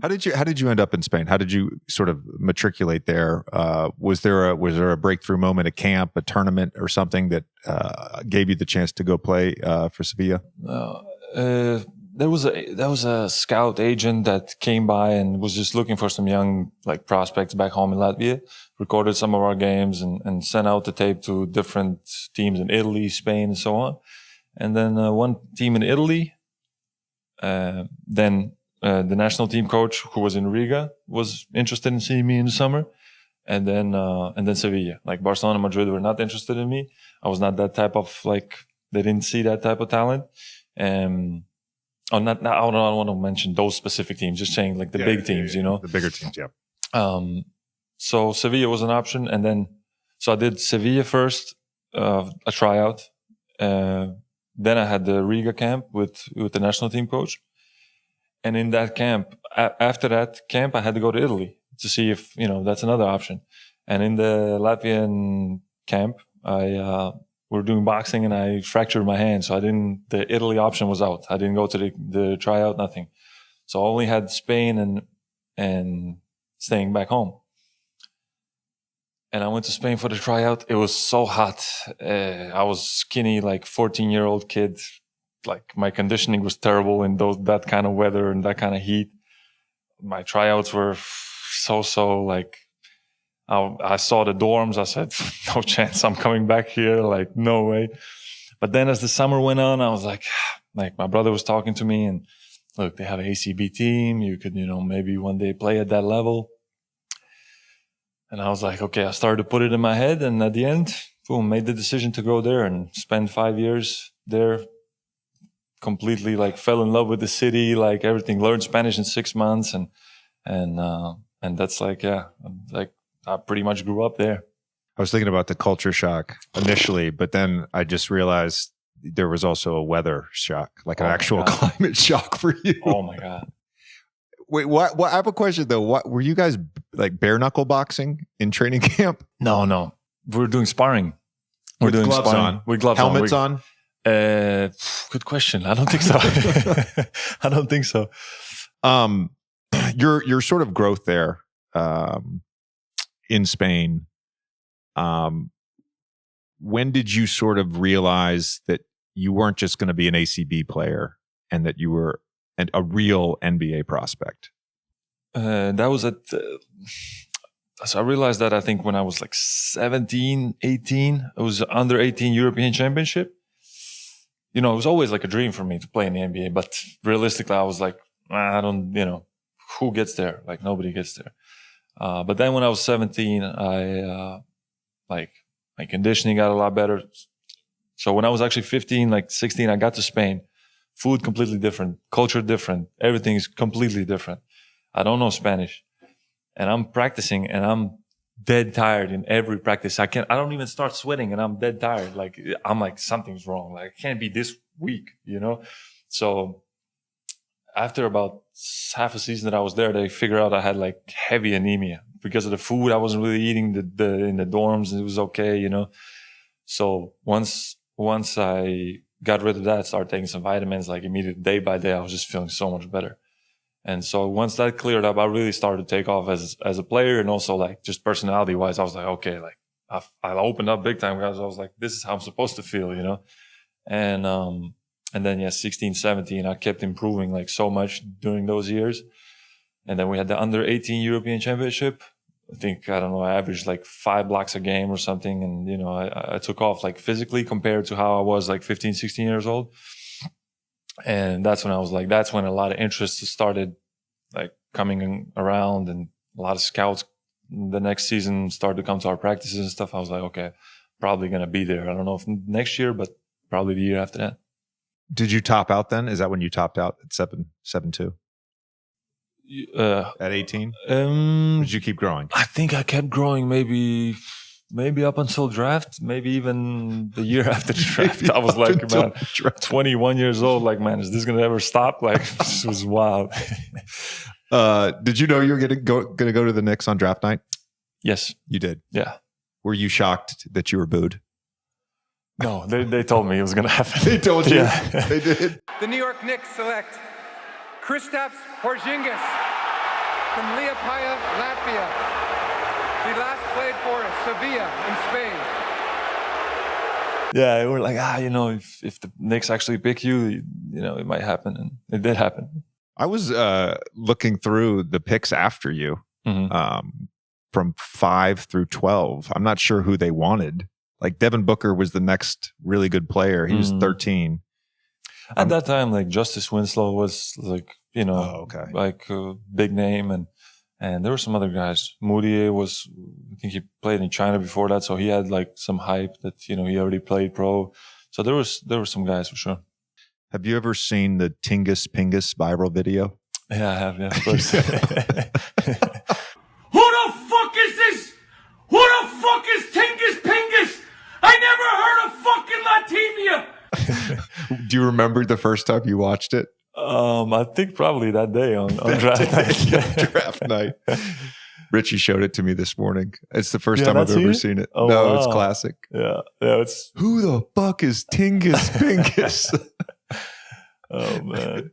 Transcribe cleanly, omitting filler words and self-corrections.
How did you end up in Spain? How did you sort of matriculate there? Was there a breakthrough moment, a camp, a tournament, or something that gave you the chance to go play for Sevilla? There was a scout agent that came by and was just looking for some young like prospects back home in Latvia. Recorded some of our games and sent out the tape to different teams in Italy, Spain, and so on. And then one team in Italy, then. The national team coach who was in Riga was interested in seeing me in the summer. And then Sevilla, like Barcelona and Madrid were not interested in me. I was not that type of they didn't see that type of talent. I don't want to mention those specific teams, just saying like the big teams, you know. The bigger teams, yeah. So Sevilla was an option. And then, so I did Sevilla first, a tryout. Then I had the Riga camp with the national team coach. And in that camp, after that camp, I had to go to Italy to see if, that's another option. And in the Latvian camp, we were doing boxing and I fractured my hand. So the Italy option was out. I didn't go to the tryout, nothing. So I only had Spain and staying back home. And I went to Spain for the tryout. It was so hot. I was skinny, like 14-year-old kid. Like my conditioning was terrible in that kind of weather and that kind of heat. My tryouts were so like, I saw the dorms. I said, no chance I'm coming back here. Like, no way. But then as the summer went on, I was like my brother was talking to me and look, they have an ACB team. You could, maybe one day play at that level. And I was like, okay, I started to put it in my head. And at the end, boom, made the decision to go there and spend 5 years there. Completely like fell in love with the city, like everything, learned Spanish in 6 months. And that's like I pretty much grew up there. I was thinking about the culture shock initially, but then I just realized there was also a weather shock, like an actual climate shock for you. Oh my God. Wait, what? I have a question though. What were you guys like bare knuckle boxing in training camp? No. We're doing sparring. We're doing gloves sparring. On. With gloves helmets on. Good question. I don't think so. I don't think so. Your sort of growth there, in Spain. When did you sort of realize that you weren't just going to be an ACB player and that you were a real NBA prospect? That was so I realized that I think when I was like 17, 18, it was under 18 European Championship. It was always like a dream for me to play in the NBA, but realistically, I was like, I don't, who gets there? Like nobody gets there. But then when I was 17, my conditioning got a lot better. So when I was actually 15, like 16, I got to Spain. Food completely different, culture different, everything is completely different. I don't know Spanish, and I'm practicing, and I'm dead tired in every practice. I don't even start sweating and I'm dead tired. Like, I'm like, something's wrong. Like, I can't be this weak, So after about half a season that I was there, they figured out I had like heavy anemia because of the food. I wasn't really eating in the dorms. It was okay, So once I got rid of that, started taking some vitamins, like immediately day by day, I was just feeling so much better. And so once that cleared up, I really started to take off as a player, and also like just personality wise, I was like, okay, like I opened up big time because I was like, this is how I'm supposed to feel, And then 16, 17, I kept improving like so much during those years. And then we had the under 18 European Championship. I averaged like 5 blocks a game or something. And, I took off like physically compared to how I was like 15, 16 years old. And that's when I was like, that's when a lot of interest started like coming around, and a lot of scouts the next season started to come to our practices and stuff. I was like, okay, probably going to be there. I don't know if next year, but probably the year after that. Did you top out then? Is that when you topped out at 7.2? At 18? Did you keep growing? I think I kept growing maybe up until draft, maybe even the year after the draft. I was like, man, 21 years old. Like, man, is this going to ever stop? Like, this was wild. Did you know you were going to go to the Knicks on draft night? Yes. You did? Yeah. Were you shocked that you were booed? No, they told me it was going to happen. They told you? Yeah. They did? The New York Knicks select Kristaps Porzingis from Liepaja, Latvia. He last played for Sevilla in Spain. Yeah, we're like, if the Knicks actually pick you, it might happen. And it did happen. I was looking through the picks after you from 5 through 12. I'm not sure who they wanted. Like Devin Booker was the next really good player. He was 13. At that time, like Justice Winslow was like, like a big name. And there were some other guys. Moutier I think he played in China before that. So he had like some hype that, he already played pro. So there were some guys for sure. Have you ever seen the Tingus Pingus viral video? Yeah, I have. Yeah, of course. Who the fuck is this? Who the fuck is Tingus Pingus? I never heard of fucking Latvia. Do you remember the first time you watched it? I think probably that day on draft night. Draft night. Richie showed it to me this morning. It's the first time I've not ever seen it. Oh, no, wow. It's classic. Yeah, it's Who the fuck is Tingus Pingus? oh man.